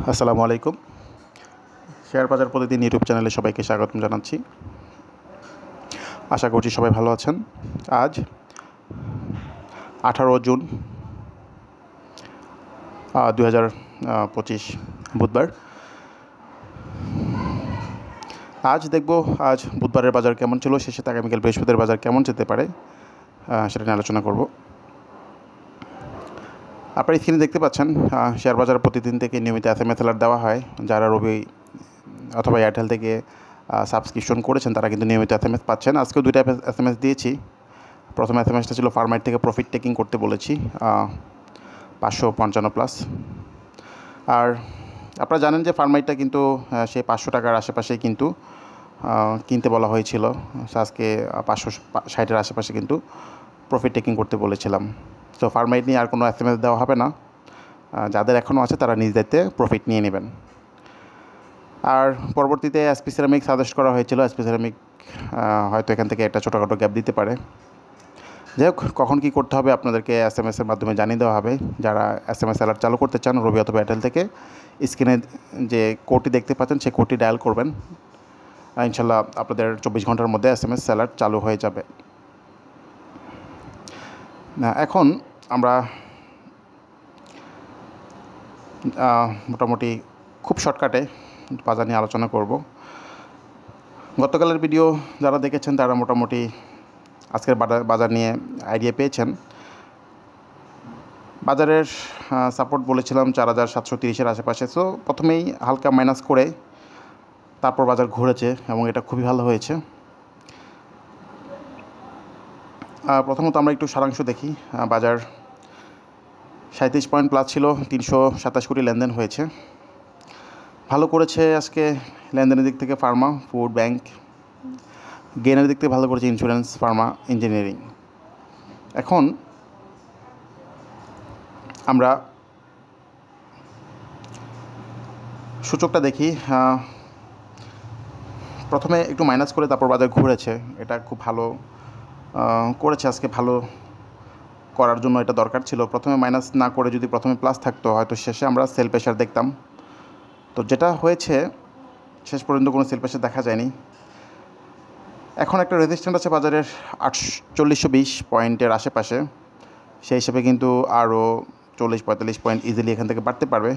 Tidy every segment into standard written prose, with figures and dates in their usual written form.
আসসালামু আলাইকুম। শেয়ার বাজার প্রতিদিন ইউটিউব চ্যানেলে সবাইকে স্বাগতম জানাচ্ছি। আশা করছি সবাই ভালো আছেন। আজ 18 জুন 2025 বুধবার। আজ দেখব বুধবারের বাজার কেমন ছিল, সেই সাথে আগামীকাল বৃহস্পতিবার বাজার কেমন যেতে পারে সেটা নিয়ে আলোচনা করব। আপনারা স্ক্রিনে দেখতে পাচ্ছেন শেয়ার বাজার প্রতিদিন থেকে নিয়মিত SMS অ্যালার্ট দেওয়া হয়। যারা রবি অথবা এয়ারটেল থেকে সাবস্ক্রিপশন করেছেন তারা কিন্তু নিয়মিত SMS পাচ্ছেন। আজকেও 2টা SMS দিয়েছি। প্রথম SMSটা ছিল ফার্মাইট থেকে প্রফিট টেকিং করতে বলেছি 555+। আর আপনারা জানেন যে ফার্মাইটটা কিন্তু সেই 500 টাকার আশেপাশেই কিন্তু কিনতে বলা হয়েছিল। আজকে 560-এর আশেপাশে কিন্তু প্রফিট টেকিং করতে বলেছিলাম। তো ফার্মাইট নিয়ে আর কোনো SMS দেওয়া হবে না। যাদের এখনও আছে তারা নিজ দায়িত্বে প্রফিট নিয়ে নেবেন। আর পরবর্তীতে এসপি সিরামিক সাজেস্ট করা হয়েছিল। এসপি সিরামিক হয়তো এখান থেকে একটা ছোটোখাটো গ্যাপ দিতে পারে। যাই হোক, কখন কী করতে হবে আপনাদেরকে SMS-এর মাধ্যমে জানিয়ে দেওয়া হবে। যারা SMS অ্যালার্ট চালু করতে চান রবি অথবা এয়ারটেল থেকে, স্ক্রিনে যে কোডটি দেখতে পাচ্ছেন সেই কোডটি ডায়াল করবেন। ইনশাল্লাহ আপনাদের 24 ঘন্টার মধ্যে SMS অ্যালার্ট চালু হয়ে যাবে। এখন আমরা মোটামুটি খুব শর্টকাটে বাজার নিয়ে আলোচনা করব। গতকালের ভিডিও যারা দেখেছেন তারা মোটামুটি আজকের বাজার নিয়ে আইডিয়া পেয়েছেন। বাজারের সাপোর্ট বলেছিলাম 4730-এর আশেপাশে। সো প্রথমেই হালকা মাইনাস করে তারপর বাজার ঘুরেছে এবং এটা খুবই ভালো হয়েছে। প্রথমত আমরা একটু সারাংশ দেখি। বাজার 37 পয়েন্ট প্লাস ছিল, 327 কোটি লেনদেন হয়েছে। ভালো করেছে আজকে লেনদেনের দিক থেকে ফার্মা, ফুড, ব্যাংক। গেনের দিক থেকে ভালো করেছে ইন্স্যুরেন্স, ফার্মা, ইঞ্জিনিয়ারিং। এখন আমরা সূচকটা দেখি। প্রথমে একটু মাইনাস করে তারপর বাজার ঘুরেছে। এটা খুব ভালো করেছে আজকে। ভালো করার জন্য এটা দরকার ছিল। প্রথমে মাইনাস না করে যদি প্রথমে প্লাস থাকতো হয়তো শেষে আমরা সেল প্রেশার দেখতাম। তো যেটা হয়েছে শেষ পর্যন্ত কোনো সেল প্রেশার দেখা যায়নি। এখন একটা রেজিস্ট্যান্ট আছে বাজারের 4820 পয়েন্টের আশেপাশে। সেই হিসেবে কিন্তু আরও 40-45 পয়েন্ট ইজিলি এখান থেকে বাড়তে পারবে।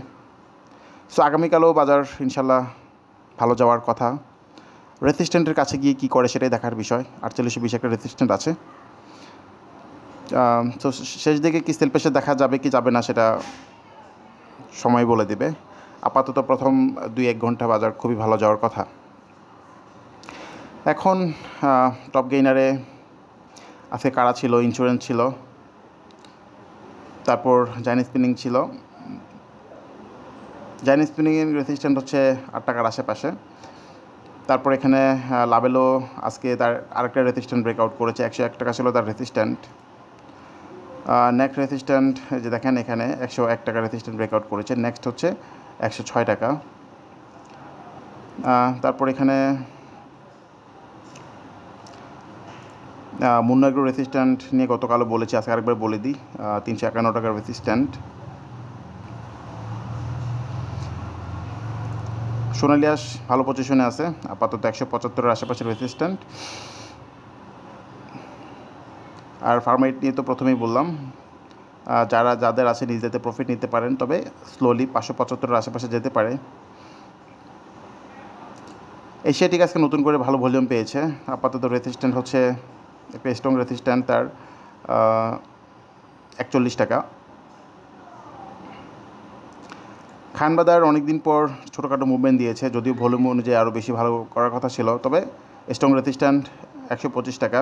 সো আগামীকালও বাজার ইনশাল্লাহ ভালো যাওয়ার কথা। রেজিস্ট্যান্টের কাছে গিয়ে কী করে সেটাই দেখার বিষয়। 4820 একটা রেজিস্ট্যান্ট আছে। তো শেষ দিকে কি সেল প্রেশার দেখা যাবে কি যাবে না সেটা সময় বলে দেবে। আপাতত প্রথম 2-1 ঘন্টা বাজার খুবই ভালো যাওয়ার কথা। এখন টপ গেইনারে আজকে কারা ছিল? ইন্স্যুরেন্স ছিল, তারপর জাইন স্পিনিং ছিল। জাইন স্পিনিংয়ের রেজিস্ট্যান্ট হচ্ছে 8 টাকার আশেপাশে। তারপর এখানে লাবেলো আজকে তার আরেকটা রেজিস্ট্যান্ট ব্রেকআউট করেছে। 101 টাকা ছিল তার রেজিস্ট্যান্ট। নেক্সট রেজিস্ট্যান্ট যে দেখেন এখানে 101 টাকা রেজিস্ট্যান্ট ব্রেকআউট করেছে। নেক্সট হচ্ছে 106 টাকা। তারপর এখানে মুন্না এগ্রো রেজিস্ট্যান্ট নিয়ে গতকালও বলেছি, আজকে আরেকবার বলে দিই। 351 টাকার রেজিস্ট্যান্ট। সোনালিয়াস ভালো পজিশনে আছে, আপাতত 175-এর আশেপাশে রেজিস্ট্যান্ট। আর ফার্মাইট নিয়ে তো প্রথমেই বললাম, যাদের আছে নিজ দায়িত্বে প্রফিট নিতে পারেন, তবে স্লোলি 575-এর আশেপাশে যেতে পারে। এশিয়াটিক আজকে নতুন করে ভালো ভলিউম পেয়েছে। আপাতত রেজিস্ট্যান্ট হচ্ছে একটা স্ট্রং রেজিস্ট্যান্ট তার 41 টাকা। খানবাজার অনেকদিন পর ছোটোখাটো মুভমেন্ট দিয়েছে, যদিও ভলিউম অনুযায়ী আরও বেশি ভালো করার কথা ছিল, তবে স্ট্রং রেজিস্ট্যান্ট 125 টাকা।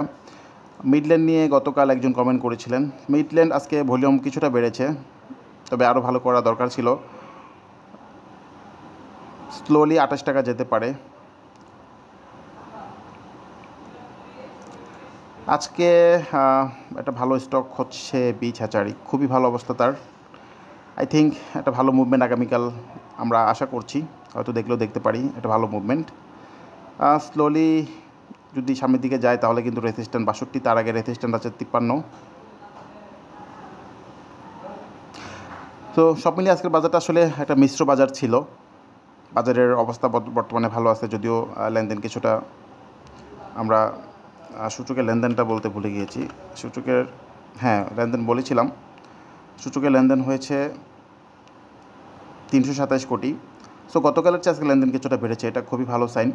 মিডল্যান্ড নিয়ে গতকাল একজন কমেন্ট করেছিলেন। মিডল্যান্ড আজকে ভলিউম কিছুটা বেড়েছে, তবে আরও ভালো করা দরকার ছিল। স্লোলি 28 টাকা যেতে পারে। আজকে একটা ভালো স্টক হচ্ছে বিচ হ্যাচারি, খুবই ভালো অবস্থা তার। আই থিঙ্ক একটা ভালো মুভমেন্ট আগামীকাল আমরা আশা করছি, হয়তো দেখলেও দেখতে পারি একটা ভালো মুভমেন্ট। স্লোলি যদি সামনের দিকে যায় তাহলে কিন্তু রেজিস্ট্যান্ট 62, তার আগে রেজিস্ট্যান্ট আছে 53। তো সব মিলিয়ে আজকের বাজারটা আসলে একটা মিশ্র বাজার ছিল। বাজারের অবস্থা বর্তমানে ভালো আছে, যদিও লেনদেন কিছুটা আমরা সূচকের লেনদেনটা বলতে ভুলে গিয়েছি। সূচকের হ্যাঁ লেনদেন বলেছিলাম, সূচকের লেনদেন হয়েছে 327 কোটি। সো গতকালের চেয়ে আজকে লেনদেন কিছুটা বেড়েছে, এটা খুবই ভালো সাইন।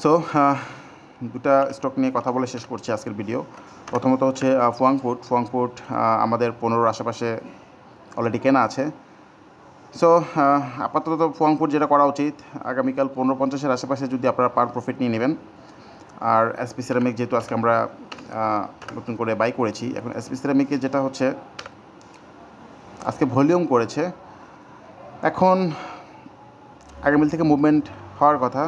সো দুটা স্টক নিয়ে কথা বলে শেষ করছি আজকের ভিডিও। প্রথমত হচ্ছে ফুয়াংপুট আমাদের 15 আশেপাশে অলরেডি কেনা আছে। সো আপাতত ফুয়াংপুট যেটা করা উচিত, আগামীকাল 15.50-এর আশেপাশে যদি আপনারা পার প্রফিট নিয়ে নেবেন। আর এসপি সিরামিক যেহেতু আজকে আমরা নতুন করে বাই করেছি, এখন এসপি সিরামিকে যেটা হচ্ছে আজকে ভলিউম করেছে, এখন আগামীকাল থেকে মুভমেন্ট হওয়ার কথা।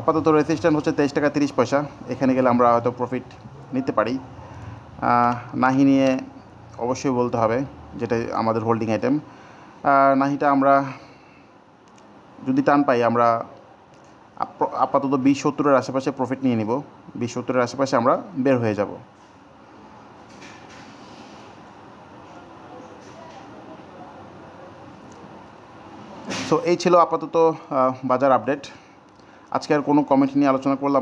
আপাতত রেজিস্ট্যান্ট হচ্ছে 23 টাকা 30 পয়সা, এখানে গেলে আমরা হয়তো প্রফিট নিতে পারি। নাহি নিয়ে অবশ্যই বলতে হবে, যেটা আমাদের হোল্ডিং আইটেম। নাহিটা আমরা যদি টান পাই, আমরা আপাতত 20-70-এর আশেপাশে প্রফিট নিয়ে নিব। 20-70-এর আশেপাশে আমরা বের হয়ে যাব। সো এই ছিল আপাতত বাজার আপডেট। আজকে আর কোনো কমেন্ট নিয়ে আলোচনা করলাম।